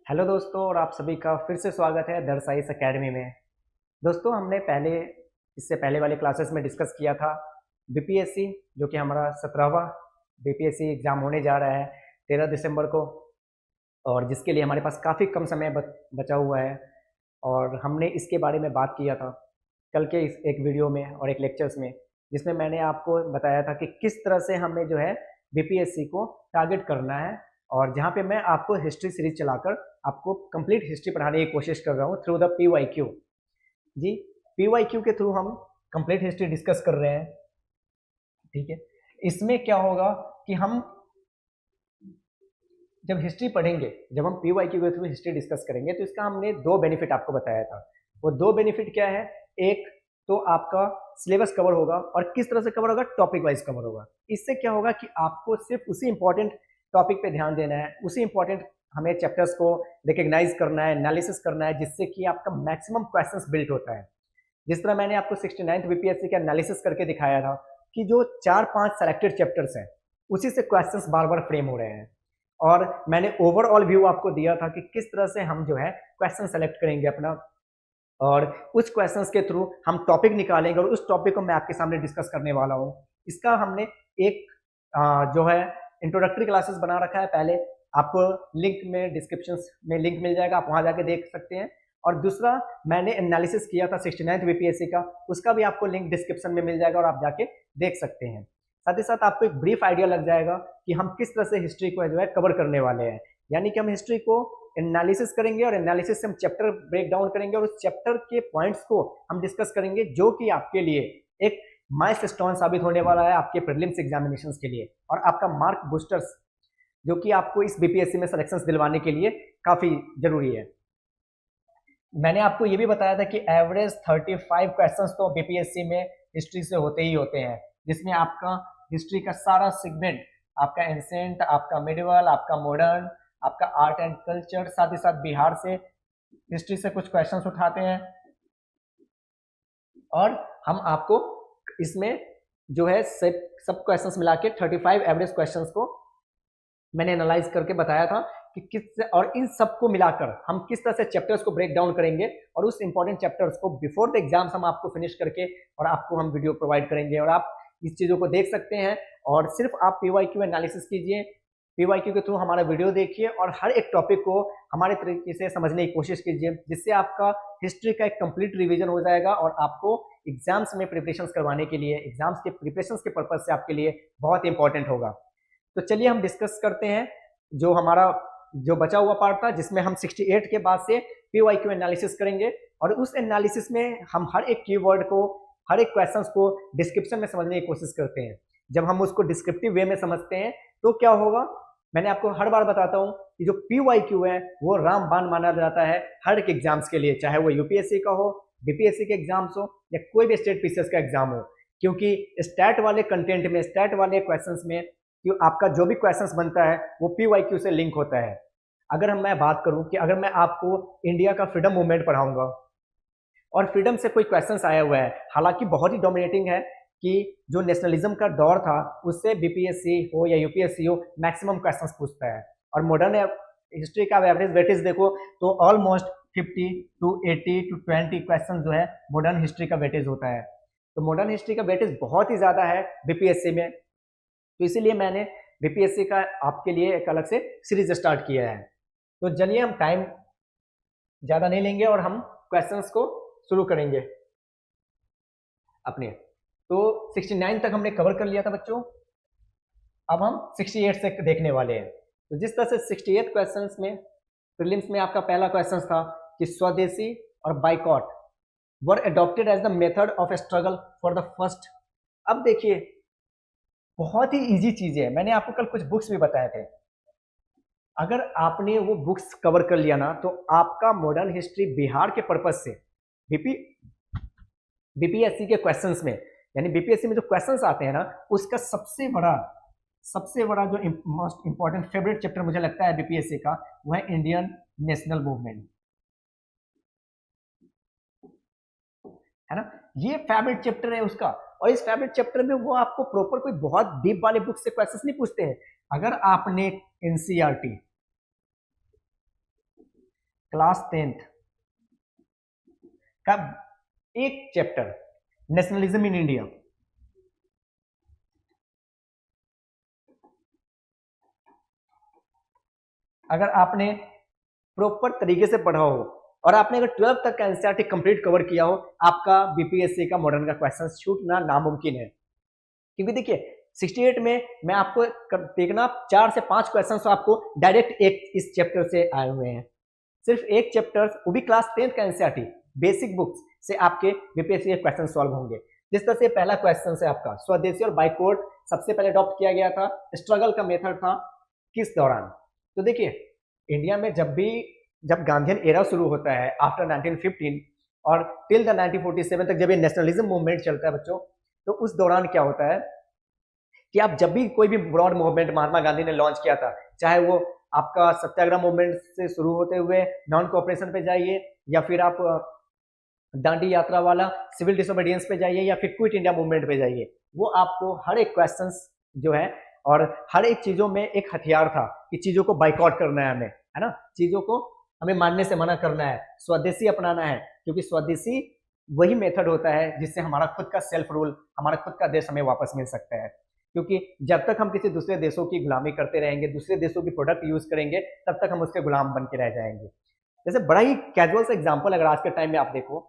Hello दोस्तों, और आप सभी का फिर से स्वागत है दरसाइस एकेडमी में। दोस्तों, हमने इससे पहले वाले क्लासेस में डिस्कस किया था बीपीएससी, जो कि हमारा 17वां बीपीएससी एग्ज़ाम होने जा रहा है 13 दिसंबर को, और जिसके लिए हमारे पास काफ़ी कम समय बचा हुआ है। और हमने इसके बारे में बात किया था कल के इस एक वीडियो में और एक लेक्चर्स में, जिसमें मैंने आपको बताया था कि किस तरह से हमें जो है बीपीएससी को टारगेट करना है, और जहाँ पे मैं आपको हिस्ट्री सीरीज चलाकर आपको कंप्लीट हिस्ट्री पढ़ाने की कोशिश कर रहा हूँ थ्रू द पीवाईक्यू। जी, पीवाईक्यू के थ्रू हम कंप्लीट हिस्ट्री डिस्कस कर रहे हैं। ठीक है, इसमें क्या होगा कि हम जब हिस्ट्री पढ़ेंगे, जब हम पीवाईक्यू के थ्रू हिस्ट्री डिस्कस करेंगे, तो इसका हमने दो बेनिफिट आपको बताया था। वो दो बेनिफिट क्या है? एक तो आपका सिलेबस कवर होगा, और किस तरह से कवर होगा? टॉपिक वाइज कवर होगा। इससे क्या होगा कि आपको सिर्फ उसी इंपॉर्टेंट टॉपिक पे ध्यान देना है, उसी इंपॉर्टेंट हमें चैप्टर्स को रिकग्नाइज करना है, एनालिसिस करना है, जिससे कि आपका मैक्सिमम क्वेश्चंस बिल्ड होता है। जिस तरह मैंने आपको 69th बीपीएससी का एनालिसिस करके दिखाया था कि जो 4-5 सेलेक्टेड चैप्टर्स हैं, उसी से क्वेश्चंस बार बार फ्रेम हो रहे हैं, और मैंने ओवरऑल व्यू आपको दिया था कि किस तरह से हम जो है क्वेश्चन सेलेक्ट करेंगे अपना, और उस क्वेश्चंस के थ्रू हम टॉपिक निकालेंगे, और उस टॉपिक को मैं आपके सामने डिस्कस करने वाला हूँ। इसका हमने एक जो है इंट्रोडक्टरी क्लासेस बना रखा है। पहले आपको लिंक में डिस्क्रिप्शन में लिंक मिल जाएगा, आप वहां जाके देख सकते हैं। और दूसरा मैंने एनालिसिस किया था 69th बीपीएससी का, उसका भी आपको लिंक डिस्क्रिप्शन में मिल जाएगा और आप जाके देख सकते हैं। साथ ही साथ आपको एक ब्रीफ आइडिया लग जाएगा कि हम किस तरह से हिस्ट्री को जो है कवर करने वाले हैं। यानी कि हम हिस्ट्री को एनालिसिस करेंगे, और एनालिसिस से हम चैप्टर ब्रेक डाउन करेंगे, और उस चैप्टर के पॉइंट्स को हम डिस्कस करेंगे, जो कि आपके लिए एक माइलस्टोन साबित होने वाला है आपके प्रीलिम्स एग्जामिनेशंस के लिए, और आपका मार्क बूस्टर्स, जो कि आपको इस बीपीएससी में सिलेक्शंस दिलवाने के लिए काफी जरूरी है। मैंने आपको ये भी बताया था कि एवरेज 35 क्वेश्चंस तो बीपीएससी में हिस्ट्री से होते ही होते हैं, जिसमें आपका हिस्ट्री का सारा सेगमेंट, आपका एंसेंट, आपका मिडिवल, आपका मॉडर्न, आपका आर्ट एंड कल्चर, साथ ही साथ बिहार से हिस्ट्री से कुछ क्वेश्चंस उठाते हैं, और हम आपको इसमें जो है सब क्वेश्चंस मिला के 35 एवरेज क्वेश्चंस को मैंने एनालाइज करके बताया था कि किस, और इन सबको मिलाकर हम किस तरह से चैप्टर्स को ब्रेक डाउन करेंगे, और उस इंपॉर्टेंट चैप्टर्स को बिफोर द एग्जाम्स हम आपको फिनिश करके और आपको हम वीडियो प्रोवाइड करेंगे, और आप इस चीज़ों को देख सकते हैं। और सिर्फ आप पीवाईक्यू एनालिसिस कीजिए, पीवाईक्यू के थ्रू हमारा वीडियो देखिए, और हर एक टॉपिक को हमारे तरीके से समझने की कोशिश कीजिए, जिससे आपका हिस्ट्री का एक कंप्लीट रिवीजन हो जाएगा, और आपको एग्जाम्स में प्रिपरेशंस करवाने के लिए, एग्जाम्स के प्रिपरेशंस के पर्पज से आपके लिए बहुत इंपॉर्टेंट होगा। तो चलिए हम डिस्कस करते हैं जो हमारा जो बचा हुआ पार्ट था, जिसमें हम 68 के बाद से पीवाईक्यू एनालिसिस करेंगे, और उस एनालिसिस में हम हर एक कीवर्ड को, हर एक क्वेश्चंस को डिस्क्रिप्शन में समझने की कोशिश करते हैं। जब हम उसको डिस्क्रिप्टिव वे में समझते हैं तो क्या होगा, मैंने आपको हर बार बताता हूं कि जो पीवाईक्यू है वो रामबाण माना जाता है हर एक एग्जाम्स के लिए, चाहे वो यूपीएससी का हो, बीपीएससी के एग्जाम्स हो, या कोई भी स्टेट पीसीएस का एग्जाम हो। क्योंकि स्टैट वाले कंटेंट में, स्टैट वाले क्वेश्चंस में, कि आपका जो भी क्वेश्चंस बनता है वो पीवाईक्यू से लिंक होता है। अगर मैं बात करूं कि अगर मैं आपको इंडिया का फ्रीडम मूवमेंट पढ़ाऊंगा, और फ्रीडम से कोई क्वेश्चंस आया हुआ है, हालांकि बहुत ही डोमिनेटिंग है कि जो नेशनलिज्म का दौर था उससे बीपीएससी हो या यूपीएससी हो मैक्सिमम क्वेश्चंस पूछता है, और मॉडर्न हिस्ट्री का एवरेज वेटेज देखो तो ऑलमोस्ट 50 to 80 to 20 क्वेश्चन जो है मॉडर्न हिस्ट्री का वेटेज होता है। तो मॉडर्न हिस्ट्री का वेटेज बहुत ही ज्यादा है बीपीएससी में, तो इसीलिए मैंने बीपीएससी का आपके लिए एक अलग से सीरीज स्टार्ट किया है। तो चलिए हम टाइम ज्यादा नहीं लेंगे, और हम क्वेश्चंस को शुरू करेंगे अपने। तो 69 तक हमने कवर कर लिया था बच्चों, अब हम 68 से देखने वाले हैं। तो जिस तरह से 68 क्वेश्चंस में प्रीलिम्स में आपका पहला क्वेश्चन था कि स्वदेशी और boycott were adopted as the method of struggle for the first. अब देखिए, बहुत ही इजी चीज है, मैंने आपको कल कुछ बुक्स भी बताए थे। अगर आपने वो बुक्स कवर कर लिया ना, तो आपका मॉडर्न हिस्ट्री बिहार के पर्पज से बीपीएससी के क्वेश्चंस में, यानी बीपीएससी में जो क्वेश्चंस आते हैं ना, उसका सबसे बड़ा जो मोस्ट इंपॉर्टेंट फेवरेट चैप्टर मुझे लगता है बीपीएससी का, वो है इंडियन नेशनल मूवमेंट, है ना। ये फेवरेट चैप्टर है उसका, और इस फेवरेट चैप्टर में वो आपको प्रॉपर कोई बहुत डीप वाले बुक से क्वेश्चंस नहीं पूछते हैं। अगर आपने एनसीईआरटी क्लास 10th का एक चैप्टर नेशनलिज्म इन इंडिया, अगर आपने प्रॉपर तरीके से पढ़ा हो और आपने अगर 12th तक का एनसीईआरटी कंप्लीट कवर किया हो, आपका बीपीएससी का मॉडर्न का क्वेश्चन छूटना नामुमकिन है। क्योंकि देखिए 68 में मैं आपको देखना 4 से 5 क्वेश्चन तो आपको डायरेक्ट एक इस चैप्टर से आए हुए हैं, सिर्फ एक चैप्टर, वो भी क्लास 10th का एनसीईआरटी बेसिक बुक्स से आपके बीपीएससी के क्वेश्चन सॉल्व होंगे। जिस तरह से पहला क्वेश्चन से आपका स्वदेशी और बाइकआउट सबसे पहले अडॉप्ट किया गया था, स्ट्रगल का मेथड था किस दौरान? तो देखिए इंडिया में जब गांधीयन एरा शुरू होता है आफ्टर 1915 और टिल द 1947 तक जब ये नेशनलिज्म मूवमेंट चलता है बच्चों, तो उस दौरान क्या होता है कि आप जब भी कोई भी ब्रॉड मूवमेंट महात्मा गांधी ने लॉन्च किया था, चाहे वो आपका सत्याग्रह मूवमेंट से शुरू होते हुए नॉन कोऑपरेशन पे जाइए, या फिर आप दांडी यात्रा वाला सिविल डिसोबीडियंस पे जाइए, या फिर क्विट इंडिया मूवमेंट पे जाइए, वो आपको हर एक क्वेश्चंस जो है और हर एक चीजों में एक हथियार था कि चीजों को बाइकआउट करना है हमें, है ना, चीजों को हमें मानने से मना करना है, स्वदेशी अपनाना है, क्योंकि स्वदेशी वही मेथड होता है जिससे हमारा खुद का सेल्फ रूल, हमारा खुद का देश हमें वापस मिल सकता है। क्योंकि जब तक हम किसी दूसरे देशों की गुलामी करते रहेंगे, दूसरे देशों की प्रोडक्ट यूज करेंगे, तब तक हम उसके गुलाम बन के रह जाएंगे। जैसे बड़ा ही कैजुअल सा एग्जांपल अगर आज के टाइम में आप देखो,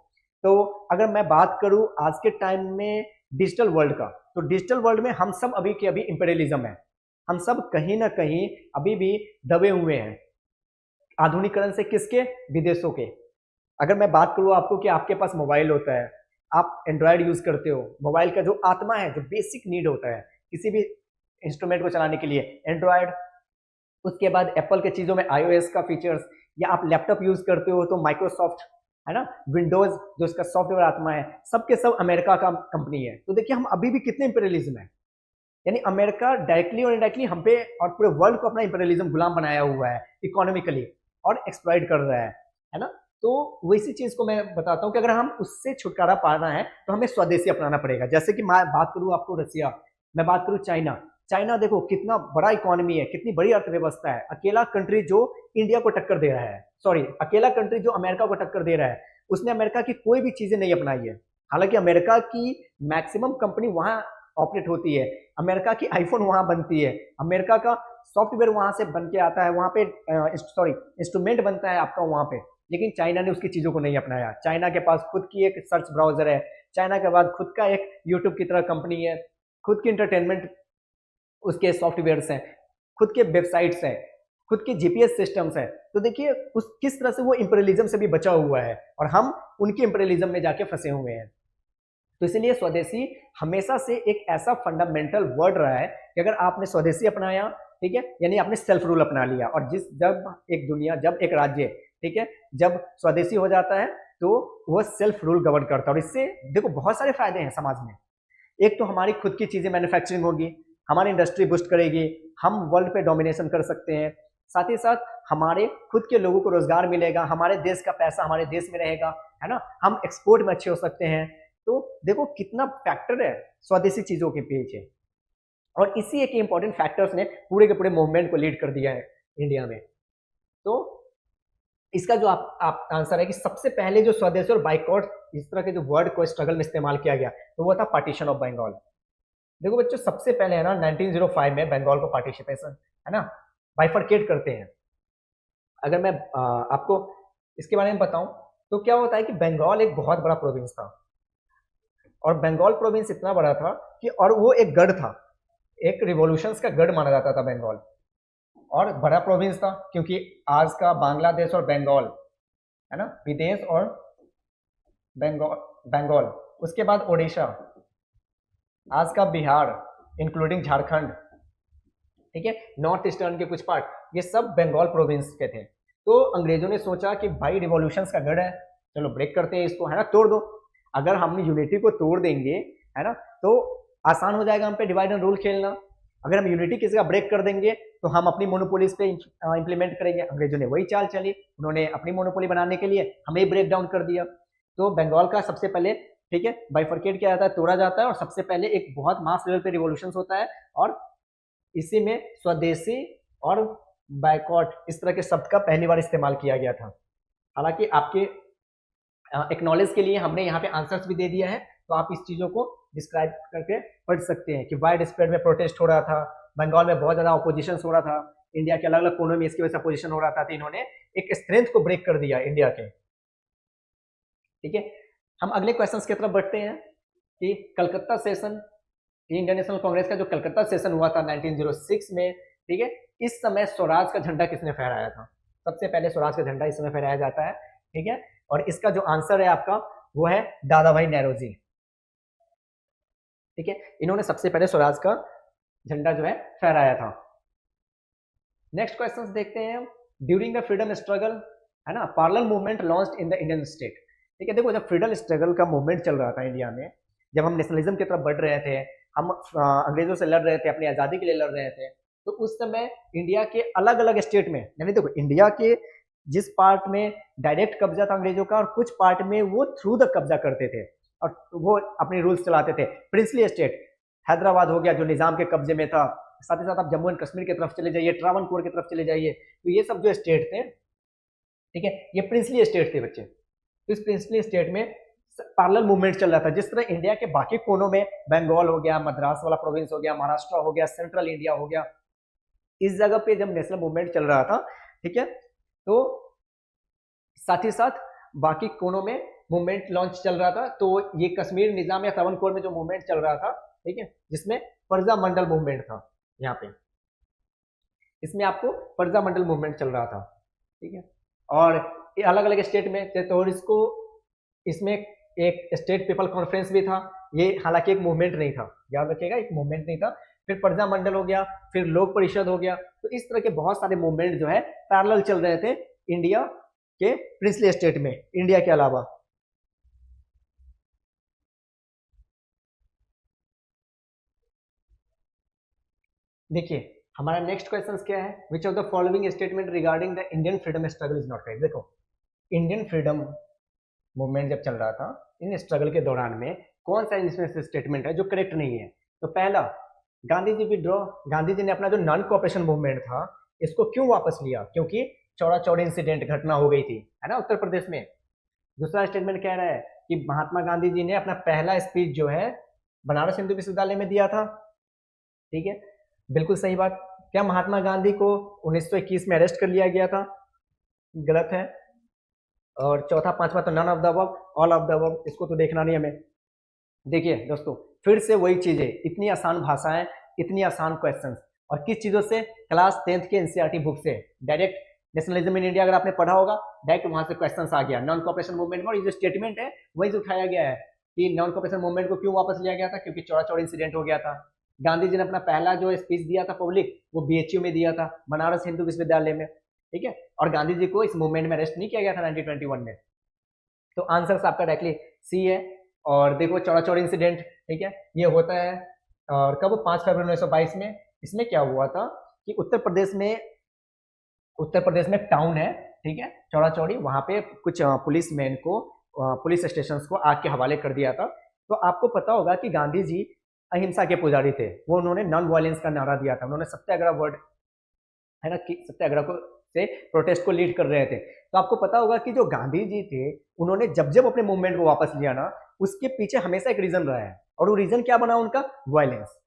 तो अगर मैं बात करूं आज के टाइम में डिजिटल वर्ल्ड का, तो डिजिटल वर्ल्ड में हम सब अभी के अभी इंपीरियलिज्म है, हम सब कहीं ना कहीं अभी भी दबे हुए हैं आधुनिकरण से, किसके? विदेशों के। अगर मैं बात करूं आपको कि आपके पास मोबाइल होता है, आप एंड्रॉयड यूज करते हो, मोबाइल का जो आत्मा है, जो बेसिक नीड होता है किसी भी इंस्ट्रूमेंट को चलाने के लिए, एंड्रॉयड, उसके बाद एप्पल के चीजों में आईओएस का फीचर्स, या आप लैपटॉप यूज करते हो तो माइक्रोसॉफ्ट, है ना, विंडोज जो इसका सॉफ्टवेयर आत्मा है, सबके सब अमेरिका का कंपनी है। तो देखिए हम अभी भी कितने इंपीरियलिज्म है, यानी अमेरिका डायरेक्टली और इनडायरेक्टली हम पे और पूरे वर्ल्ड को अपना इंपीरियलिज्म गुलाम बनाया हुआ है इकोनॉमिकली, और एक्सप्लॉइट कर रहा है ना। तो वैसी चीज को मैं बताता हूँ कि अगर हम उससे छुटकारा पाना है तो हमें स्वदेशी अपनाना पड़ेगा। जैसे कि मैं बात करूँ आपको रसिया, मैं बात करूँ चाइना, चाइना देखो कितना बड़ा इकोनॉमी है, कितनी बड़ी अर्थव्यवस्था है, अकेला कंट्री जो इंडिया को टक्कर दे रहा है, सॉरी अकेला कंट्री जो अमेरिका को टक्कर दे रहा है, उसने अमेरिका की कोई भी चीजें नहीं अपनाई है। हालांकि अमेरिका की मैक्सिमम कंपनी वहां ऑपरेट होती है, अमेरिका की आईफोन वहां बनती है, अमेरिका का सॉफ्टवेयर वहां से बन के आता है, वहां पे सॉरी इंस्ट्रूमेंट बनता है आपका वहां पे, लेकिन चाइना ने उसकी चीजों को नहीं अपनाया। चाइना के पास खुद की एक सर्च ब्राउजर है, चाइना के बाद खुद का एक यूट्यूब की तरह कंपनी है, खुद की इंटरटेनमेंट उसके सॉफ्टवेयर्स हैं, खुद के वेबसाइट्स हैं, खुद के जीपीएस सिस्टम्स हैं। तो देखिए उस किस तरह से वो इंपीरियलिज्म से भी बचा हुआ है और हम उनके इंपीरियलिज्म में जाके फंसे हुए हैं। तो इसीलिए स्वदेशी हमेशा से एक ऐसा फंडामेंटल वर्ड रहा है कि अगर आपने स्वदेशी अपनाया, ठीक है, यानी आपने सेल्फ रूल अपना लिया, और जब एक राज्य, ठीक है, जब स्वदेशी हो जाता है तो वह सेल्फ रूल गवर्न करता है। और इससे देखो बहुत सारे फायदे हैं समाज में। एक तो हमारी खुद की चीजें मैन्युफैक्चरिंग होगी, हमारी इंडस्ट्री बूस्ट करेगी, हम वर्ल्ड पे डोमिनेशन कर सकते हैं, साथ ही साथ हमारे खुद के लोगों को रोजगार मिलेगा, हमारे देश का पैसा हमारे देश में रहेगा, है ना, हम एक्सपोर्ट में अच्छे हो सकते हैं। तो देखो कितना फैक्टर है स्वदेशी चीजों के पीछे, और इसी एक इंपॉर्टेंट फैक्टर्स ने पूरे के पूरे मूवमेंट को लीड कर दिया है इंडिया में। तो इसका जो आप आंसर है कि सबसे पहले जो स्वदेशी और बाइकआउट इस तरह के जो वर्ड को स्ट्रगल में इस्तेमाल किया गया, तो वो था पार्टीशन ऑफ बंगाल। देखो बच्चों सबसे पहले है ना 1905 में बंगाल को पार्टिसिपेशन, है ना, बाइफरकेट करते हैं। अगर मैं आपको इसके बारे में बताऊं तो क्या होता है कि बंगाल एक बहुत बड़ा प्रोविंस था, और बंगाल प्रोविंस इतना बड़ा था कि, और वो एक गढ़ था, एक रिवॉल्यूशंस का गढ़ माना जाता था बंगाल, और बड़ा प्रोविंस था क्योंकि आज का बांग्लादेश और बंगाल, है ना, विदेश और बंगाल, उसके बाद ओडिशा, आज का बिहार इंक्लूडिंग झारखंड, ठीक है, नॉर्थ ईस्टर्न के कुछ पार्ट, ये सब बंगाल प्रोविंस के थे। तो अंग्रेजों ने सोचा कि भाई रिवॉल्यूशंस का गढ़ है, चलो ब्रेक करते हैं इसको, है ना, तोड़ दो। अगर हम यूनिटी को तोड़ देंगे, है ना, तो आसान हो जाएगा हम पे डिवाइड एंड रूल खेलना। अगर हम यूनिटी किसी का ब्रेक कर देंगे तो हम अपनी मोनोपोलीज पे इंप्लीमेंट करेंगे। अंग्रेजों ने वही चाल चली, उन्होंने अपनी मोनोपोली बनाने के लिए हमें ब्रेक डाउन कर दिया। तो बंगाल का सबसे पहले, ठीक है, बाइफरकेट किया जाता है, तोड़ा जाता है, और सबसे पहले एक बहुत मास लेवल पे रिवॉल्यूशन होता है, और इसी में स्वदेशी और बाइकआउट इस तरह के शब्द का पहली बार इस्तेमाल किया गया था। हालांकि आपके एक्नॉलेज के लिए हमने यहाँ पे आंसर्स भी दे दिया है, तो आप इस चीज़ों को डिस्क्राइब करके पढ़ सकते हैं कि वाइड स्प्रेड में प्रोटेस्ट हो रहा था, बंगाल में बहुत ज़्यादा अपोजिशन हो रहा था, इंडिया के अलग अलग कोनों में इसकी वजह से अपोजिशन हो रहा था, तो इन्होंने एक स्ट्रेंथ को ब्रेक कर दिया इंडिया के। ठीक है, हम अगले क्वेश्चंस की तरफ बढ़ते हैं कि Calcutta session, Indian national Congress का जो कलकत्ता सेशन हुआ था 1906 में, ठीक है, इस समय स्वराज का झंडा किसने फहराया था? सबसे पहले स्वराज का झंडा इस समय फहराया जाता है। ठीक है, और इसका जो आंसर है आपका वो है दादा भाई नेहरूजी। ठीक है, इन्होंने सबसे पहले स्वराज का झंडा जो है फहराया था। नेक्स्ट क्वेश्चन देखते हैं, ड्यूरिंग द फ्रीडम स्ट्रगल, है ना, parallel movement launched in the Indian state. ठीक है, देखो जब फ्रीडम स्ट्रगल का मूवमेंट चल रहा था इंडिया में, जब हम नेशनलिज्म की तरफ बढ़ रहे थे, हम अंग्रेजों से लड़ रहे थे, अपनी आज़ादी के लिए लड़ रहे थे, तो उस समय इंडिया के अलग अलग स्टेट में, यानी देखो इंडिया के जिस पार्ट में डायरेक्ट कब्जा था अंग्रेजों का, और कुछ पार्ट में वो थ्रू द कब्जा करते थे और वो अपने रूल्स चलाते थे। प्रिंसली स्टेट हैदराबाद हो गया जो निजाम के कब्जे में था, साथ ही साथ आप जम्मू एंड कश्मीर की तरफ चले जाइए, ट्रावनकोर की तरफ चले जाइए, तो ये सब जो स्टेट थे, ठीक है, ये प्रिंसली स्टेट थे बच्चे। तो इस प्रिंसली स्टेट में पैरेलल मूवमेंट चल रहा था, जिस तरह इंडिया के बाकी कोनों में बंगाल हो गया, मद्रास वाला प्रोविंस हो गया, महाराष्ट्र हो गया, सेंट्रल इंडिया हो गया, इस जगह पे जब नेशनल मूवमेंट चल रहा था, ठीक है, तो साथ ही साथ बाकी कोनों में मूवमेंट लॉन्च चल रहा था। तो ये कश्मीर निजाम या ट्रावनकोर में जो मूवमेंट चल रहा था, ठीक है, जिसमें प्रजा मंडल मूवमेंट था, यहाँ पे इसमें आपको प्रजा मंडल मूवमेंट चल रहा था। ठीक है, और अलग अलग स्टेट में, तो इसको इसमें एक स्टेट पीपल कॉन्फ्रेंस भी था, ये हालांकि एक मूवमेंट नहीं था, याद रखिएगा, एक मूवमेंट नहीं था। फिर प्रजा मंडल हो गया, फिर लोक परिषद हो गया, तो इस तरह के बहुत सारे मूवमेंट जो है पैरेलल चल रहे थे इंडिया के प्रिंसली स्टेट में, इंडिया के अलावा। देखिए हमारा नेक्स्ट क्वेश्चन क्या है, which of the following statement regarding the Indian freedom struggle is not correct. देखो इंडियन फ्रीडम मूवमेंट जब चल रहा था, इन स्ट्रगल के दौरान में कौन सा इसमें से स्टेटमेंट है जो करेक्ट नहीं है? तो पहला, गांधी जी विड्रॉ, गांधी जी ने अपना जो नॉन कोऑपरेशन मूवमेंट था इसको क्यों वापस लिया? क्योंकि चौड़ा चौड़ी इंसिडेंट घटना हो गई थी, है ना, उत्तर प्रदेश में। दूसरा स्टेटमेंट कह रहा है कि महात्मा गांधी जी ने अपना पहला स्पीच जो है बनारस हिंदू विश्वविद्यालय में दिया था। ठीक है, बिल्कुल सही बात। क्या महात्मा गांधी को 1921 में अरेस्ट कर लिया गया था? गलत है। और चौथा पांचवा तो none of the above, all of the above, इसको तो देखना नहीं हमें। देखिए दोस्तों, फिर से वही चीजें, इतनी आसान भाषाएं, इतनी आसान क्वेश्चंस, और किस चीजों से? क्लास 10th के एनसीईआरटी बुक से डायरेक्ट। नेशनलिज्म इन इंडिया अगर आपने पढ़ा होगा, डायरेक्ट वहां से क्वेश्चंस आ गया नॉन कोऑपरेशन मूवमेंट में, और ये जो स्टेटमेंट है वही जो उठाया गया है कि नॉन कोऑपरेशन मूवमेंट को क्यों वापस लिया गया था? क्योंकि चौड़ा चौड़ा इंसिडेंट हो गया था। गांधी जी ने अपना पहला जो स्पीच दिया था पब्लिक, वो बीएचयू में दिया था, बनारस हिंदू विश्वविद्यालय में। ठीक है, और गांधी जी को इस मूवमेंट में अरेस्ट नहीं किया गया था 1921 में। तो आंसर आपका डायरेक्टली सी है। और देखो चौड़ा चौड़ा इंसिडेंट, ठीक है, ये होता है और कब? 5 फरवरी 1922 में। इसमें क्या हुआ था कि उत्तर प्रदेश में एक टाउन है, ठीक है, चौड़ा चौड़ी, वहां पे कुछ पुलिस मैन को, पुलिस स्टेशन को आग के हवाले कर दिया था। तो आपको पता होगा कि गांधी जी अहिंसा के पुजारी थे, वो उन्होंने नॉन वायलेंस का नारा दिया था, उन्होंने सत्याग्रह वर्ड, है ना, कि सत्याग्रह को से प्रोटेस्ट को लीड कर रहे थे। तो आपको पता होगा कि जो गांधी जी थे, उन्होंने जब जब अपने मूवमेंट को वापस लिया ना, उसके पीछे हमेशा एक रीजन रहा है, और वो रीजन क्या बना उनका? वायलेंस।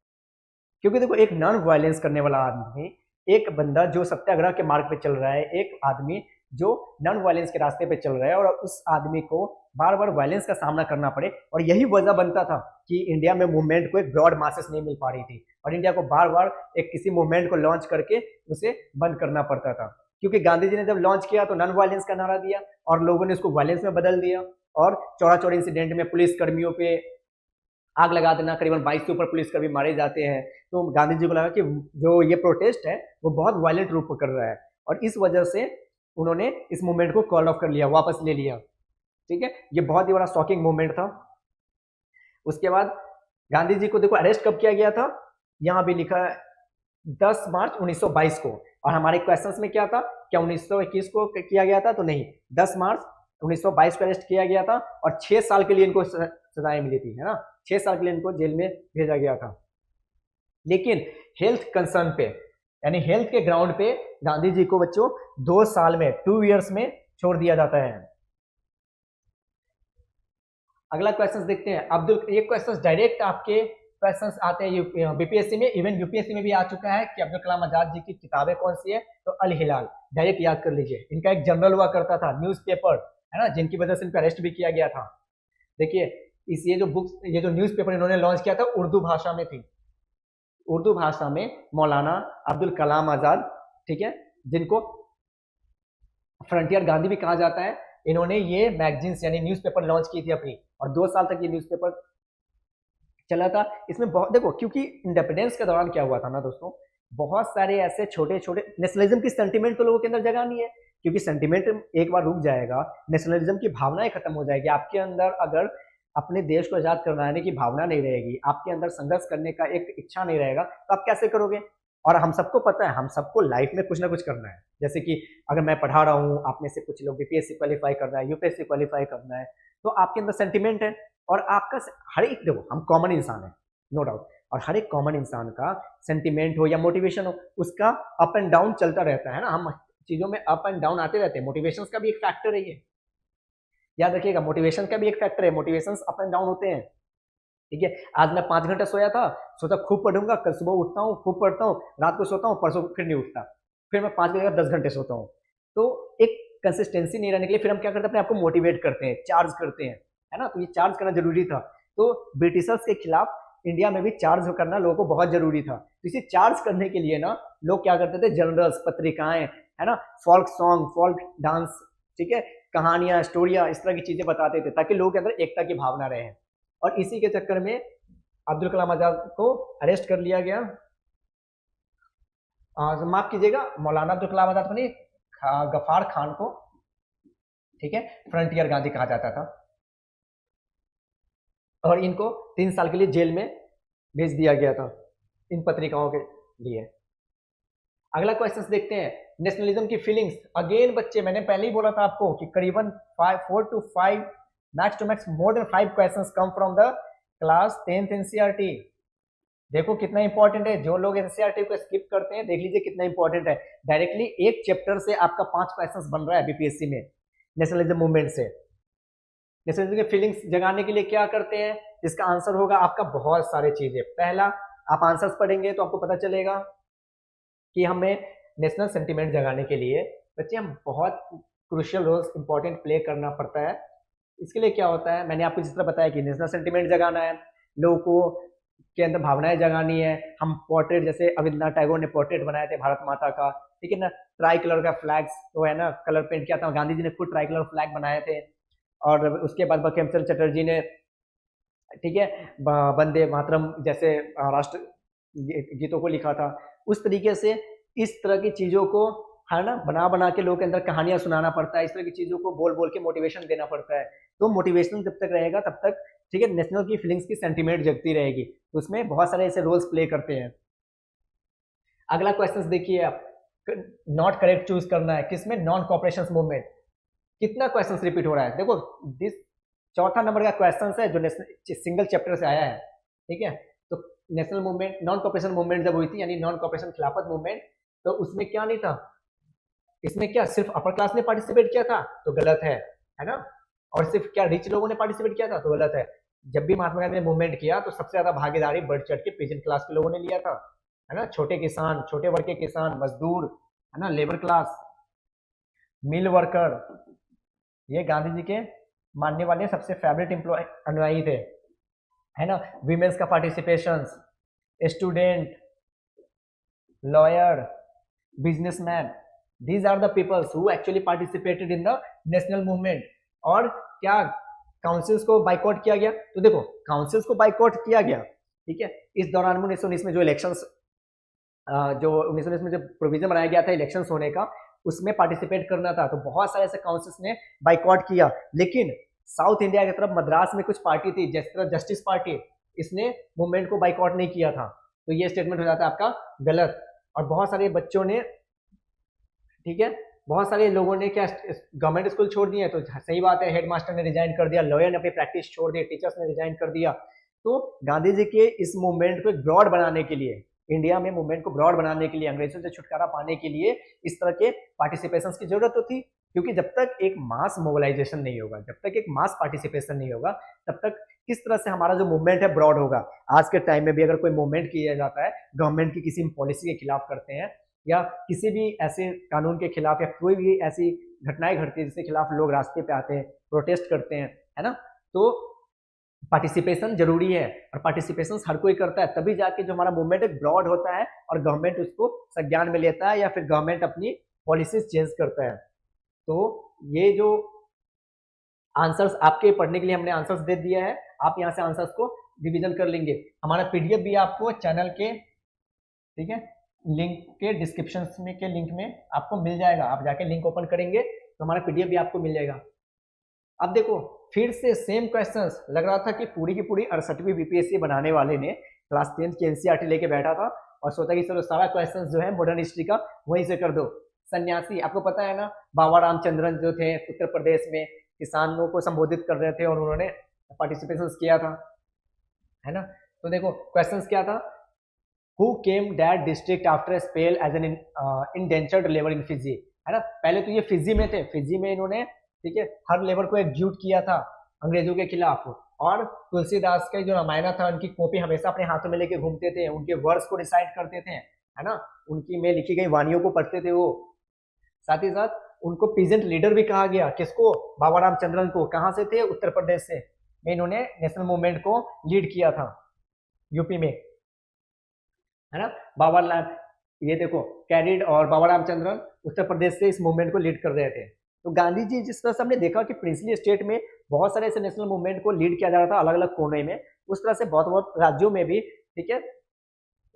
क्योंकि देखो एक नॉन वायलेंस करने वाला आदमी, एक बंदा जो सत्याग्रह के मार्ग पे चल रहा है, एक आदमी जो नॉन वायलेंस के रास्ते पे चल रहा है, और उस आदमी को बार बार वायलेंस का सामना करना पड़े, और यही वजह बनता था कि इंडिया में मूवमेंट को एक ब्रॉड मासेस नहीं मिल पा रही थी, और इंडिया को बार बार एक किसी मूवमेंट को लॉन्च करके उसे बंद करना पड़ता था। क्योंकि गांधी जी ने जब लॉन्च किया तो नॉन वायलेंस का नारा दिया, और लोगों ने उसको वायलेंस में बदल दिया, और चौड़ा चौड़ी इंसिडेंट में पुलिस कर्मियों पे आग लगा देना, करीबन 22 से ऊपर पुलिसकर्मी मारे जाते हैं। तो गांधी जी को लगा कि जो ये प्रोटेस्ट है वो बहुत वायलेंट रूप पकड़ रहा है, और इस वजह से उन्होंने इस मूवमेंट को कॉल ऑफ कर लिया, वापस ले लिया। ठीक है, ये बहुत ही बड़ा शॉकिंग मूवमेंट था। उसके बाद गांधी जी को देखो अरेस्ट कब किया गया था, यहाँ भी लिखा है 10 मार्च 1922 को। और हमारे क्वेश्चंस में क्या था, क्या 1921 को किया गया था? तो नहीं, 10 मार्च 1922 को अरेस्ट किया गया था, और 6 साल के लिए इनको सजाएं मिली थी, है ना, 6 साल के लिए इनको जेल में भेजा गया था। लेकिन हेल्थ कंसर्न पे, यानी हेल्थ के ग्राउंड पे गांधी जी को बच्चों 2 साल में, 2 इयर्स में छोड़ दिया जाता है। अगला क्वेश्चन देखते हैं अब्दुल, ये क्वेश्चन डायरेक्ट आपके क्वेश्चंस आते हैं बीपीएससी में, इवन यूपीएससी में भी आ चुका है कि अब्दुल कलाम आजाद जी की किताबें कौन सी है, तो अल हिलाल, डायरेक्ट याद कर लीजिए। इनका एक जनरल हुआ करता था न्यूज़पेपर, है ना, जिनकी वजह से इनको अरेस्ट भी किया गया था। देखिए इस ये जो बुक्स, ये जो न्यूज़पेपर इन्होंने लॉन्च किया था उर्दू भाषा में थी, उर्दू भाषा में मौलाना अब्दुल कलाम आजाद, ठीक है, जिनको फ्रंटियर गांधी भी कहा जाता है, इन्होंने ये मैगजीन्स यानी न्यूज़पेपर लॉन्च की थी अपनी, और 2 साल तक ये न्यूज़पेपर चला था। इसमें बहुत देखो, क्योंकि इंडिपेंडेंस के दौरान क्या हुआ था ना दोस्तों, बहुत सारे ऐसे छोटे छोटे नेशनलिज्म की सेंटिमेंट तो लोगों के अंदर जगह नहीं है, क्योंकि सेंटिमेंट एक बार रुक जाएगा, नेशनलिज्म की भावनाएं खत्म हो जाएगी आपके अंदर। अगर अपने देश को आजाद करवाने की भावना नहीं रहेगी, आपके अंदर संघर्ष करने का एक इच्छा नहीं रहेगा, तो आप कैसे करोगे। और हम सबको पता है, हम सबको लाइफ में कुछ ना कुछ करना है। जैसे कि अगर मैं पढ़ा रहा हूँ, आप में से कुछ लोग बीपीएससी क्वालिफाई करना है, यूपीएससी क्वालिफाई करना है, तो आपके अंदर सेंटिमेंट है। और आपका हर एक, देखो हम कॉमन इंसान है, नो डाउट, और हर एक कॉमन इंसान का सेंटिमेंट हो या मोटिवेशन हो, उसका अप एंड डाउन चलता रहता है ना। हम चीजों में अप एंड डाउन आते रहते हैं, मोटिवेशन का भी एक फैक्टर है ये, याद रखिएगा, मोटिवेशन का भी एक फैक्टर है, मोटिवेशन अप एंड डाउन होते हैं, ठीक है। आज मैं 5 घंटे सोया था, सोचा खूब पढ़ूंगा, कल सुबह उठता हूँ खूब पढ़ता हूँ, रात को सोता हूँ, परसों फिर नहीं उठता, फिर मैं 5 घंटे 10 घंटे सोता हूँ। तो एक कंसिस्टेंसी नहीं रहने के लिए फिर हम क्या करते हैं, अपने आपको मोटिवेट करते हैं, चार्ज करते हैं, है ना। तो ये चार्ज करना जरूरी था। तो ब्रिटिशर्स के खिलाफ इंडिया में भी चार्ज करना लोगों को बहुत जरूरी था। तो इसे चार्ज करने के लिए ना लोग क्या करते थे, जर्नल्स, पत्रिकाएं, है ना, फोल्क सॉन्ग, फोल्क डांस, ठीक है, कहानियां, स्टोरियां, इस तरह की चीजें बताते थे, ताकि लोगों के अंदर एकता की भावना रहे। और इसी के चक्कर में अब्दुल कलाम आजाद को अरेस्ट कर लिया गया, माफ कीजिएगा, मौलाना अब्दुल कलाम आजाद को नहीं, गफ्फार खान को, ठीक है, फ्रंटियर गांधी कहा जाता था। और इनको 3 साल के लिए जेल में भेज दिया गया था इन पत्रिकाओं के लिए। अगला क्वेश्चन देखते हैं, नेशनलिज्म की फीलिंग्स। अगेन बच्चे, मैंने पहले ही बोला था आपको कि करीबन 4 to 5 max to max more than 5 questions come from the class 10th NCERT. देखो कितना इंपॉर्टेंट है, जो लोग एनसीईआरटी को स्किप करते हैं, देख लीजिए कितना इंपॉर्टेंट है। डायरेक्टली एक चैप्टर से आपका 5 क्वेश्चंस बन रहा है बीपीएससी में, नेशनलिज्म मूवमेंट से। नेशनलिज्म की फीलिंग्स जगाने के लिए क्या करते हैं, इसका आंसर होगा आपका बहुत सारे चीजें। पहला, आप आंसर्स पढ़ेंगे तो आपको पता चलेगा कि हमें नेशनल सेंटिमेंट जगाने के लिए बच्चे हम बहुत क्रूशियल रोल्स इंपॉर्टेंट प्ले करना पड़ता है। इसके लिए क्या होता है, मैंने आपको जिस तरह बताया कि नेशनल सेंटिमेंट जगाना है, लोगों को के अंदर भावनाएं जगानी है। हम पोर्ट्रेट, जैसे रविंद्रनाथ टैगोर ने पोर्ट्रेट बनाए थे भारत माता का, ठीक है ना, ट्राई कलर का फ्लैग्स तो है ना, कलर पेंट किया था, गांधी जी ने खुद ट्राई कलर फ्लैग बनाए थे। और उसके बाद बंकिम चंद्र चटर्जी ने, ठीक है, वंदे मातरम जैसे राष्ट्र गीतों को लिखा था। उस तरीके से इस तरह की चीजों को, है ना, बना बना के लोगों के अंदर कहानियां सुनाना पड़ता है, इस तरह की चीजों को बोल बोल के मोटिवेशन देना पड़ता है। तो मोटिवेशन जब तक रहेगा तब तक, ठीक है, नेशनल की फीलिंग्स की सेंटिमेंट जगती रहेगी। तो उसमें बहुत सारे ऐसे रोल्स प्ले करते हैं। अगला क्वेश्चन देखिए आप, नॉट करेक्ट चूज करना है किसमें, नॉन कॉपरेशन मूवमेंट। कितना क्वेश्चन रिपीट हो रहा है, देखो दिस 4था नंबर का क्वेश्चन है जो सिंगल चैप्टर से आया है, ठीक है। तो national movement, non cooperation movement जब हुई थी, यानी नॉन कॉपरेशन खिलाफत मूवमेंट, तो उसमें क्या नहीं था, इसमें क्या सिर्फ अपर क्लास ने पार्टिसिपेट किया था, तो गलत है ना। और सिर्फ क्या रिच लोगों ने पार्टिसिपेट किया था, तो गलत है। जब भी महात्मा गांधी ने मूवमेंट किया तो सबसे ज्यादा भागीदारी बढ़ चढ़ के पीजेंट क्लास के लोगों ने लिया था, है ना, छोटे किसान, छोटे वर्ग के किसान, मजदूर, है ना, लेबर क्लास, मिल वर्कर, ये गांधी जी के मानने वाले सबसे फेवरेट एम्प्लॉय अनुयायी थे, है ना। वीमेंस का participation, student, lawyer, businessman, these are the peoples who actually participated in the national movement। और क्या काउंसिल्स को बाइकआउट किया गया, तो देखो काउंसिल्स को बाइकआउट किया गया, ठीक है। इस दौरान 1919 में जो इलेक्शंस, जो 1919 में जो प्रोविजन बनाया गया था इलेक्शंस होने का, उसमें पार्टिसिपेट करना था, तो बहुत सारे ऐसे काउंसिल्स ने बाइकआउट किया। लेकिन साउथ इंडिया की तरफ मद्रास में कुछ पार्टी थी, जिस तरह जस्टिस पार्टी, इसने मूवमेंट को बाइकआउट नहीं किया था, तो ये स्टेटमेंट हो जाता है आपका गलत। और बहुत सारे बच्चों ने, ठीक है, बहुत सारे लोगों ने क्या गवर्नमेंट स्कूल छोड़ दिए, तो सही बात है, हेडमास्टर ने रिजाइन कर दिया, लॉयर ने अपनी प्रैक्टिस छोड़ दी, टीचर्स ने रिजाइन कर दिया। तो गांधी जी के इस मूवमेंट को एक ब्रॉड बनाने के लिए, इंडिया में मूवमेंट को ब्रॉड बनाने के लिए, अंग्रेजों से छुटकारा पाने के लिए इस तरह के पार्टिसिपेशन की जरूरत तो थी। क्योंकि जब तक एक मास मोबिलाइजेशन नहीं होगा, जब तक एक मास पार्टिसिपेशन नहीं होगा, तब तक किस तरह से हमारा जो मूवमेंट है ब्रॉड होगा। आज के टाइम में भी अगर कोई मूवमेंट किया जाता है, गवर्नमेंट की किसी पॉलिसी के खिलाफ करते हैं या किसी भी ऐसे कानून के खिलाफ या कोई भी ऐसी घटनाएं घटती है जिसके खिलाफ लोग रास्ते पे आते हैं, प्रोटेस्ट करते हैं, है ना, तो पार्टिसिपेशन जरूरी है और पार्टिसिपेशन हर कोई करता है, तभी जाके जो हमारा मूवमेंट एक ब्रॉड होता है और गवर्नमेंट उसको संज्ञान में लेता है या फिर गवर्नमेंट अपनी पॉलिसीज चेंज करता है। तो ये जो आंसर्स आपके पढ़ने के लिए हमने आंसर्स दे दिया है, आप यहाँ से आंसर्स को रिवीजन कर लेंगे। हमारा पीडीएफ भी आपको चैनल के, ठीक है, लिंक के डिस्क्रिप्शन में के लिंक में आपको मिल जाएगा। आप जाके लिंक ओपन करेंगे तो हमारा पीडीएफ भी आपको मिल जाएगा। अब देखो फिर से सेम क्वेश्चंस, लग रहा था कि पूरी की पूरी 68वीं बीपीएससी बनाने वाले ने क्लास 10 की एनसीईआरटी लेके बैठा था और सोचा कि चलो सारा क्वेश्चंस जो है मॉडर्न हिस्ट्री का वहीं से कर दो। सन्यासी, आपको पता है ना, बाबा रामचंद्रन जो थे उत्तर प्रदेश में किसानों को संबोधित कर रहे थे और उन्होंने पार्टिसिपेशन किया था, है ना। तो देखो क्वेश्चंस क्या था, who came that district after spell as an indentured labour in Fiji, है ना। पहले तो ये फिजी में थे, फिजी में इन्होंने, ठीक है, हर लेबर को एकजुट किया था अंग्रेजों के खिलाफ। और तुलसीदास का जो रामायण था, उनकी कॉपी हमेशा अपने हाथों में लेके घूमते थे, उनके वर्ड्स को डिसाइड करते थे, है ना, उनकी में लिखी गई वाणियों को पढ़ते थे वो। साथ ही साथ उनको पीजेंट लीडर भी कहा गया, किसको, बाबा रामचंद्रन को। कहाँ से थे, उत्तर प्रदेश से, में इन्होंने नेशनल मूवमेंट को लीड किया था यूपी में, है ना। बाबा ये देखो कैरिड और बाबा रामचंद्रन उत्तर प्रदेश से इस मूवमेंट को लीड कर रहे थे। तो गांधी जी, जिस तरह से हमने देखा कि प्रिंसली स्टेट में बहुत सारे ऐसे नेशनल मूवमेंट को लीड किया जा रहा था अलग अलग कोने में, उस तरह से बहुत बहुत राज्यों में भी, ठीक है,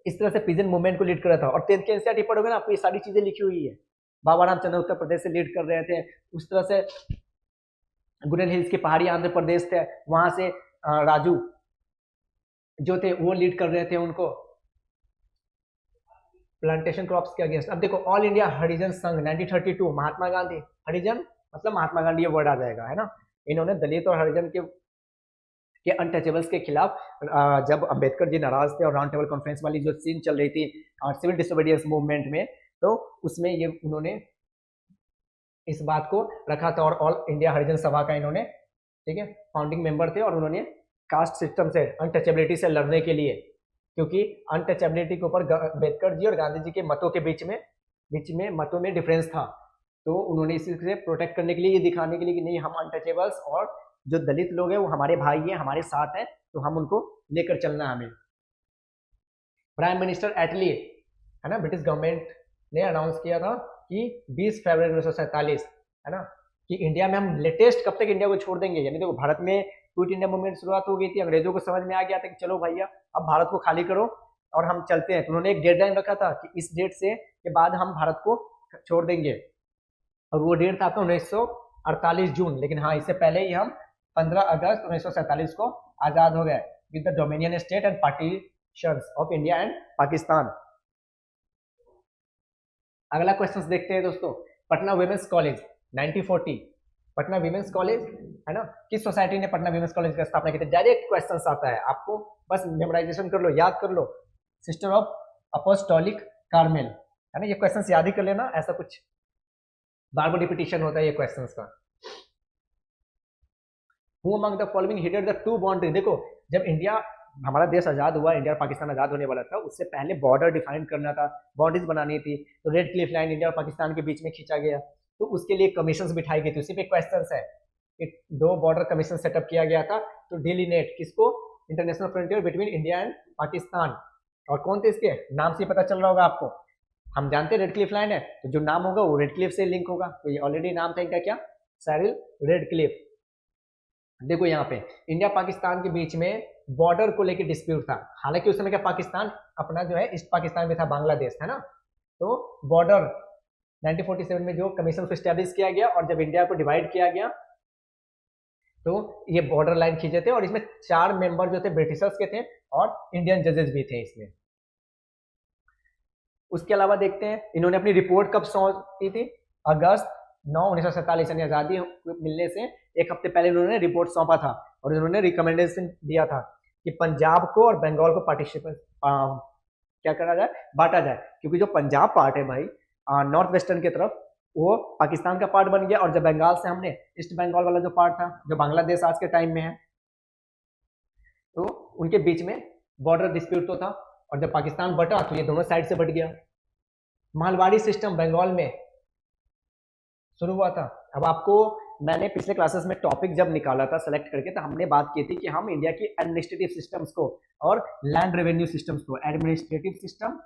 इस तरह से पीजेंट मूवमेंट को लीड कर रहा था। और 10th के एनसीईआरटी पढ़ोगे ना, आपको ये सारी चीजें लिखी हुई है। बाबा रामचंद्र उत्तर प्रदेश से लीड कर रहे थे, उस तरह से गुरेल हिल्स के पहाड़ी आंध्र प्रदेश थे, वहां से राजू जो थे वो लीड कर रहे थे उनको प्लांटेशन क्रॉप्स के अगेंस्ट। अब देखो ऑल इंडिया हरिजन संघ 1932, महात्मा गांधी, हरिजन मतलब महात्मा गांधी ये वर्ड आ जाएगा, है ना। इन्होंने दलित और हरिजन के अनटचेबल्स के खिलाफ, जब अंबेडकर जी नाराज थे और राउंड टेबल कॉन्फ्रेंस वाली जो सीन चल रही थी सिविल डिसोबीडियंस मूवमेंट में, तो उसमें ये उन्होंने इस बात को रखा था। और ऑल इंडिया हरिजन सभा का इन्होंने, ठीक है, फाउंडिंग मेंबर थे और उन्होंने कास्ट सिस्टम से, अनटचेबिलिटी से लड़ने के लिए, क्योंकि अनटचेबिलिटी के ऊपर अम्बेडकर जी और गांधी जी के मतों के बीच में मतों में डिफरेंस था, तो उन्होंने इसी से प्रोटेक्ट करने के लिए, ये दिखाने के लिए कि नहीं हम अनटचेबल्स और जो दलित लोग हैं वो हमारे भाई हैं, हमारे साथ हैं, तो हम उनको लेकर चलना हमें। प्राइम मिनिस्टर एटली, है ना, ब्रिटिश गवर्नमेंट ने अनाउंस किया था कि 20 फरवरी 1947, है ना, कि इंडिया में हम लेटेस्ट कब तक इंडिया को छोड़ देंगे। यानी देखो भारत में क्विट इंडिया मूवमेंट शुरुआत हो गई थी, अंग्रेजों को समझ में आ गया था कि चलो भैया अब भारत को खाली करो और हम चलते हैं। तो उन्होंने एक डेडलाइन रखा था कि इस डेट से के बाद हम भारत को छोड़ देंगे, और वो डेट था आपका 1948 जून। लेकिन हाँ, इससे पहले ही हम 15 अगस्त 1947 को आजाद हो गए with the dominion state and partitions of India and Pakistan. अगला क्वेश्चन देखते हैं दोस्तों, Patna women's college 1940, Patna women's college, है ना, किस सोसाइटी ने पटना विमेंस कॉलेज की स्थापना की थी। डायरेक्ट क्वेश्चन आता है, आपको बस मेमोराइजेशन कर लो, याद कर लो, सिस्टर ऑफ अपोस्टोलिक कार्मेल, है ना। ये क्वेश्चन याद ही कर लेना, ऐसा कुछ बार बार रिपीटिशन होता है ये क्वेश्चन का। Who among the following headed the two boundary. देखो जब इंडिया, हमारा देश आजाद हुआ, इंडिया और पाकिस्तान आजाद होने वाला था, उससे पहले बॉर्डर डिफाइन करना था, बाउंड्रीज बनानी थी, तो रेड क्लिफ लाइन इंडिया और पाकिस्तान के बीच में खींचा गया, तो उसके लिए कमीशन बिठाई गई थी। उसी पे क्वेश्चन है कि 2 बॉर्डर कमीशन सेटअप किया गया था तो डिलिनेट किसको, international frontier between India and Pakistan. और कौन थे इसके, नाम से पता चल रहा होगा आपको, हम जानते हैं रेड क्लिफ लाइन है, तो जो नाम होगा वो रेड क्लिफ से लिंक होगा, तो ये ऑलरेडी नाम था इनका क्या, सैरिल रेड क्लिफ। देखो यहाँ पे इंडिया पाकिस्तान के बीच में बॉर्डर को लेकर डिस्प्यूट था, हालांकि उस समय का पाकिस्तान अपना जो है ईस्ट पाकिस्तान में था, बांग्लादेश, है ना। तो बॉर्डर 1947 में जो कमीशन को एस्टैब्लिश किया गया और जब इंडिया को डिवाइड किया गया तो ये बॉर्डर लाइन खींचे थे, और इसमें 4 मेंबर जो थे ब्रिटिशर्स के थे और इंडियन जजेस भी थे इसमें। उसके अलावा देखते हैं इन्होंने अपनी रिपोर्ट कब सौंपी थी, अगस्त 9 1947, यानी आजादी मिलने से 1 हफ्ते पहले इन्होंने रिपोर्ट सौंपा था, और इन्होंने रिकमेंडेशन दिया था कि पंजाब को और बंगाल को पार्टिसिपेट क्या करा जाए, बांटा जाए, क्योंकि जो पंजाब पार्ट है भाई नॉर्थ वेस्टर्न की तरफ, वो पाकिस्तान का पार्ट बन गया, और जब बंगाल से हमने ईस्ट बंगाल वाला जो पार्ट था, जो बांग्लादेश आज के टाइम में है, तो उनके बीच में बॉर्डर डिस्प्यूट तो था, और जब पाकिस्तान बटा तो ये दोनों साइड से बट गया। मालवाड़ी सिस्टम बंगाल में शुरू हुआ था। अब आपको मैंने पिछले क्लासेस में टॉपिक जब निकाला था सेलेक्ट करके, तो हमने बात की थी कि हम इंडिया की एडमिनिस्ट्रेटिव सिस्टम्स को और लैंड रेवेन्यू सिस्टम्स को, एडमिनिस्ट्रेटिव सिस्टम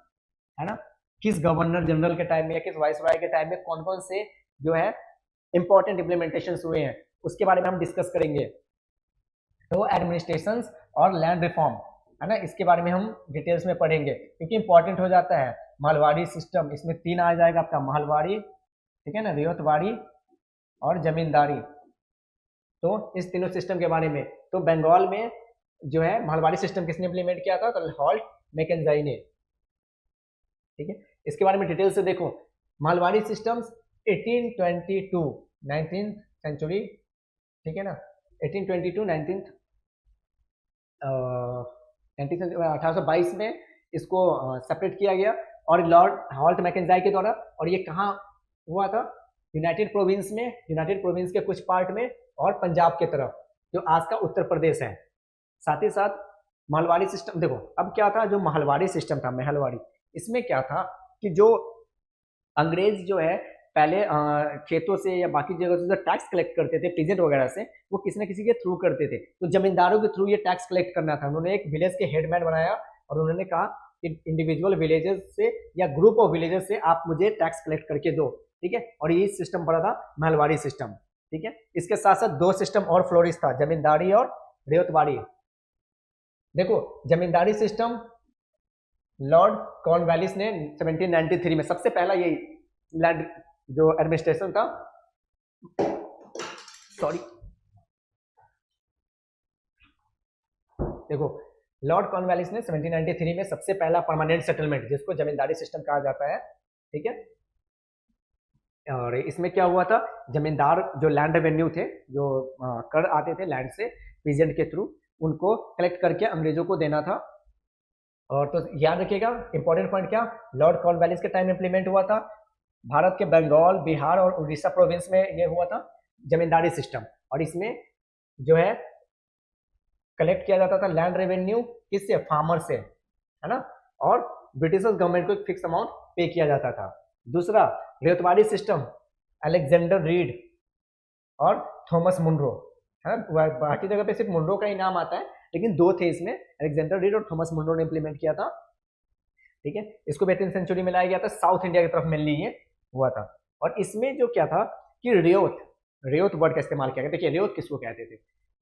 है ना, किस गवर्नर जनरल के टाइम में या किस वाइसरॉय के टाइम में कौन कौन से जो है इंपॉर्टेंट इम्प्लीमेंटेशन हुए हैं, उसके बारे में हम डिस्कस करेंगे। तो एडमिनिस्ट्रेशन और लैंड रिफॉर्म है ना, इसके बारे में हम डिटेल्स में पढ़ेंगे, क्योंकि इंपॉर्टेंट हो जाता है। मालवाड़ी सिस्टम, इसमें 3 आ जाएगा आपका, मालवाड़ी, ठीक है ना, रियायतवाड़ी और जमींदारी। तो इस तीनों सिस्टम के बारे में, तो बंगाल में जो है मालवाड़ी सिस्टम किसने इम्प्लीमेंट किया था, तो हॉल्ट मैकेंजाई ने, ठीक है। इसके बारे में डिटेल से देखो। मालवाड़ी सिस्टम्स 1822 19th सेंचुरी, ठीक है ना, 1822 19th 1822 में इसको सेपरेट किया गया, और लॉर्ड हॉल्ट मैकेंजाई के द्वारा। और ये कहाँ हुआ था, यूनाइटेड प्रोविंस में, यूनाइटेड प्रोविंस के कुछ पार्ट में, और पंजाब के तरफ, जो आज का उत्तर प्रदेश है। साथ ही साथ मालवाड़ी सिस्टम देखो, अब क्या था, जो मालवाड़ी सिस्टम था, महलवाड़ी, इसमें क्या था कि जो अंग्रेज जो है पहले खेतों से या बाकी जगह से जो टैक्स कलेक्ट करते थे पीजेंट वगैरह से, वो किसी न किसी के थ्रू करते थे। तो जमींदारों के थ्रू ये टैक्स कलेक्ट करना था। उन्होंने एक विलेज के हेडमैन बनाया, और उन्होंने कहा कि इंडिविजुअल विलेजेस से या ग्रुप ऑफ विलेजेस से आप मुझे टैक्स कलेक्ट करके दो, ठीक है। और ये सिस्टम पड़ा था महलवाड़ी सिस्टम, ठीक है। इसके साथ साथ 2 सिस्टम और फ्लोरिश था, जमींदारी और रियायतवाड़ी। देखो जमींदारी सिस्टम लॉर्ड कॉर्नवालिस ने 1793 में सबसे पहला ये लैंड जो एडमिनिस्ट्रेशन था, सॉरी, देखो लॉर्ड कॉर्नवालिस ने 1793 में सबसे पहला परमानेंट सेटलमेंट, जिसको जमींदारी सिस्टम कहा जाता है, ठीक है। और इसमें क्या हुआ था, जमींदार जो लैंड रेवेन्यू थे, जो कर आते थे लैंड से पीजेंट के थ्रू, उनको कलेक्ट करके अंग्रेजों को देना था। और तो याद रखिएगा इंपॉर्टेंट पॉइंट क्या, लॉर्ड कॉर्नवालिस के टाइम इंप्लीमेंट हुआ था। भारत के बंगाल, बिहार और उड़ीसा प्रोविंस में ये हुआ था जमींदारी सिस्टम, और इसमें जो है कलेक्ट किया जाता था लैंड रेवेन्यू किससे, फार्मर से, है ना, और ब्रिटिश गवर्नमेंट को एक फिक्स अमाउंट पे किया जाता था। दूसरा रियायतवाड़ी सिस्टम, अलेक्जेंडर रीड और थॉमस मुनरो, है ना, बाकी जगह पे सिर्फ मुनरो का ही नाम आता है, लेकिन 2 थे इसमें, अलेक्जेंडर रीड और थॉमस मुनरो ने इंप्लीमेंट किया था, ठीक है। इसको 18th सेंचुरी में लाया गया था, साउथ इंडिया की तरफ मेनली ये हुआ था। और इसमें जो क्या था कि रियोत वर्ड का इस्तेमाल किया गया। देखिए रियोत किसको कहते थे,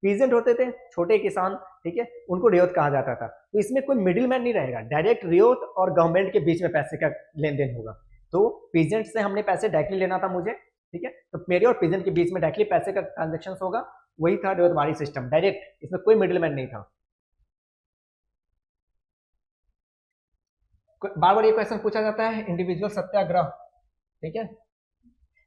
पीजेंट होते थे, छोटे किसान, ठीक है, उनको रियोत कहा जाता था। तो इसमें कोई मिडिल मैन नहीं रहेगा, डायरेक्ट रियोत और गवर्नमेंट के बीच में पैसे का लेन देन होगा। तो पीजेंट से हमने पैसे डायरेक्टली लेना था मुझे, ठीक है, तो मेरे और पीजेंट के बीच में डायरेक्टली पैसे का ट्रांजेक्शन होगा, वही था रियोतवाड़ी सिस्टम, डायरेक्ट, इसमें कोई मिडिल मैन नहीं था। बार बार ये क्वेश्चन पूछा जाता है, इंडिविजुअल सत्याग्रह, ठीक है,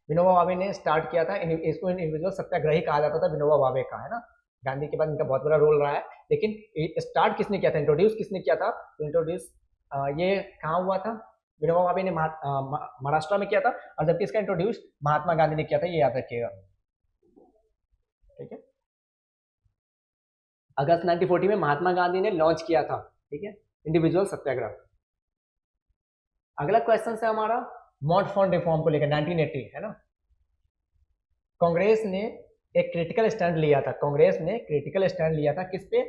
विनोबा भावे ने स्टार्ट किया था, इसको इंडिविजुअल सत्याग्रह ही कहा जाता था, विनोबा भावे का, है ना। गांधी के बाद इनका बहुत बड़ा रोल रहा है, लेकिन स्टार्ट किसने किया था, इंट्रोड्यूस किसने किया था, तो इंट्रोड्यूस ये कहाँ हुआ था, विनोबा भावे ने महाराष्ट्र में किया था, और जबकि इसका इंट्रोड्यूस महात्मा गांधी ने किया था, ये याद रखिएगा, ठीक है। अगस्त 1940 में महात्मा गांधी ने लॉन्च किया था, ठीक है, इंडिविजुअल सत्याग्रह। अगला क्वेश्चन है हमारा मॉन्टफोर्ट रिफॉर्म को लेकर 1980, है ना। कांग्रेस ने एक क्रिटिकल स्टैंड लिया था, कांग्रेस ने क्रिटिकल स्टैंड लिया था किस पे,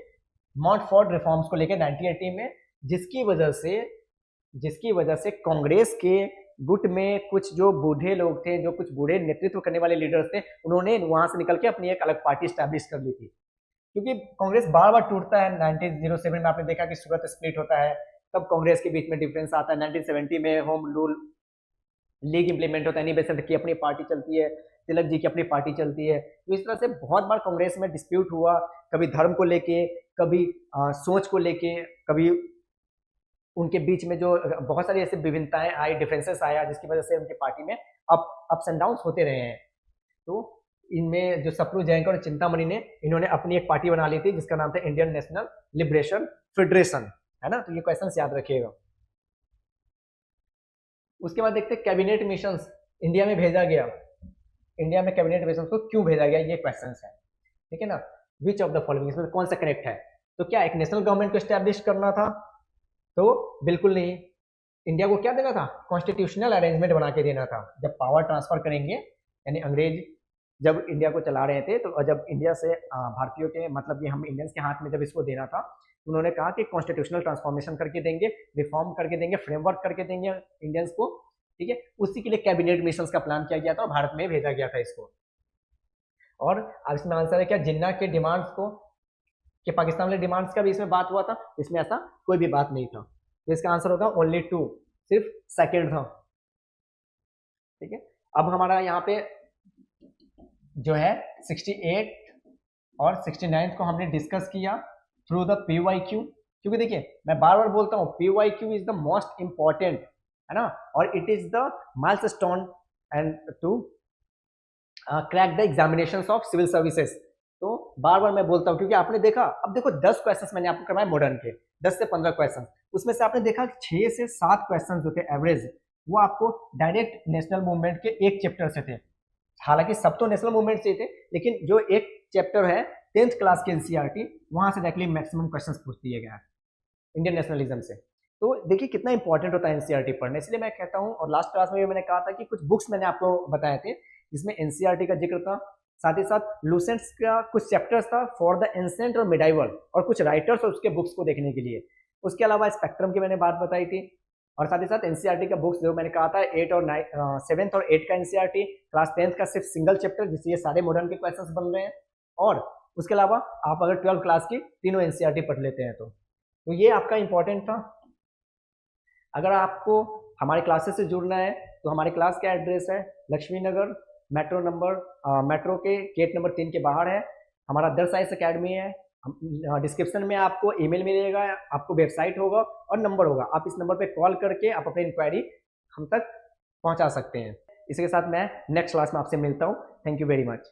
मॉन्टफोर्ट रिफॉर्म्स को लेकर 1980 में, जिसकी वजह से कांग्रेस के गुट में कुछ जो बूढ़े लोग थे, जो कुछ बूढ़े नेतृत्व करने वाले लीडर्स थे, उन्होंने वहां से निकल के अपनी एक अलग पार्टी स्टैब्लिश कर ली थी। क्योंकि कांग्रेस बार बार टूटता है, 1907 में आपने देखा कि सूरत स्प्लिट होता है, तब कांग्रेस के बीच में डिफरेंस आता है। 1970 में होम रूल लीग इंप्लीमेंट होता है, एनी बेसेंट की अपनी पार्टी चलती है, तिलक जी की अपनी पार्टी चलती है। तो इस तरह से बहुत बार कांग्रेस में डिस्प्यूट हुआ, कभी धर्म को लेके, कभी सोच को लेके, कभी उनके बीच में जो बहुत सारी ऐसी विभिन्नताएं आई, डिफरेंसेस आया, जिसकी वजह से उनकी पार्टी में अप्स एंड डाउन्स होते रहे हैं। तो इनमें जो सप्रू जयंकर और चिंतामणि ने, इन्होंने अपनी एक पार्टी बना ली थी जिसका नाम था इंडियन नेशनल लिबरेशन फेडरेशन, है ना। तो ये क्वेश्चन याद रखिएगा। उसके बाद देखते हैं कैबिनेट मिशंस इंडिया में भेजा गया, इंडिया में कैबिनेट मिशन को क्यों भेजा गया, ये क्वेश्चन है, ठीक है ना। विच ऑफ द फॉलोइंग, इसमें कौन सा करेक्ट है। तो क्या एक नेशनल गवर्नमेंट को स्टैब्लिश करना था, तो बिल्कुल नहीं। इंडिया को क्या देना था, कॉन्स्टिट्यूशनल अरेंजमेंट बना के देना था। जब पावर ट्रांसफर करेंगे, यानी अंग्रेज जब इंडिया को चला रहे थे, तो जब इंडिया से भारतीयों के मतलब ये हम इंडियंस के हाथ में जब इसको देना था, उन्होंने कहा कि कॉन्स्टिट्यूशनल ट्रांसफॉर्मेशन करके देंगे, रिफॉर्म करके देंगे, फ्रेमवर्क करके देंगे इंडियंस को, ठीक है। उसी के लिए कैबिनेट मिशन का प्लान किया गया था और भारत में भेजा गया था इसको। और अब इसमें आंसर है क्या, जिन्ना के डिमांड्स को, कि पाकिस्तान वाले डिमांड्स का भी इसमें बात हुआ था, इसमें ऐसा कोई भी बात नहीं था। तो इसका आंसर होगा ओनली 2, सिर्फ सेकंड था, ठीक है। अब हमारा यहाँ पे जो है 68 और 69 को हमने डिस्कस किया थ्रू द PYQ, क्योंकि देखिए मैं बार बार बोलता हूँ PYQ is the most important, है ना, और it is the milestone and to crack the examinations of civil services. तो बार बार मैं बोलता हूँ, क्योंकि आपने देखा, अब देखो 10 क्वेश्चंस मैंने आपको करवाए मॉडर्न के, 10 से 15 क्वेश्चन, उसमें से आपने देखा 6 से 7 क्वेश्चन जो थे एवरेज, वो आपको डायरेक्ट नेशनल मूवमेंट के एक चैप्टर से थे। हालांकि सब तो नेशनल मूवमेंट से थे, लेकिन जो एक चैप्टर है 10th क्लास के NCERT, वहां से डायरेक्टली मैक्सिमम क्वेश्चन पूछ दिए गए इंडियन नेशनलिज्म से। तो देखिए कितना इंपॉर्टेंट होता है NCERT पढ़ने, इसलिए मैं कहता हूँ। और लास्ट क्लास में भी मैंने कहा था कि कुछ बुक्स मैंने आपको बताए थे जिसमें NCERT का जिक्र था, साथ ही साथ लूसेंट्स का कुछ चैप्टर्स था फॉर द एंसेंट और मिडाइवल, और कुछ राइटर्स और उसके बुक्स को देखने के लिए। उसके अलावा स्पेक्ट्रम की मैंने बात बताई थी, और साथ ही साथ NCERT का बुक्स जो मैंने कहा था 8 और 7th और 8 का NCERT, क्लास 10th का सिर्फ सिंगल चैप्टर जिससे ये सारे मॉडर्न के क्वेश्चंस बन रहे हैं। और उसके अलावा आप अगर 12th क्लास की तीनों NCERT पढ़ लेते हैं तो ये आपका इंपॉर्टेंट था। अगर आपको हमारे क्लासेस से जुड़ना है तो हमारे क्लास का एड्रेस है लक्ष्मी नगर, मेट्रो के गेट नंबर 3 के बाहर है। हमारा दर्श आइस अकेडमी है। डिस्क्रिप्शन में आपको ईमेल मिलेगा, आपको वेबसाइट होगा और नंबर होगा। आप इस नंबर पे कॉल करके आप अपनी इंक्वायरी हम तक पहुंचा सकते हैं। इसके साथ मैं नेक्स्ट क्लास में आपसे मिलता हूं। Thank you very much.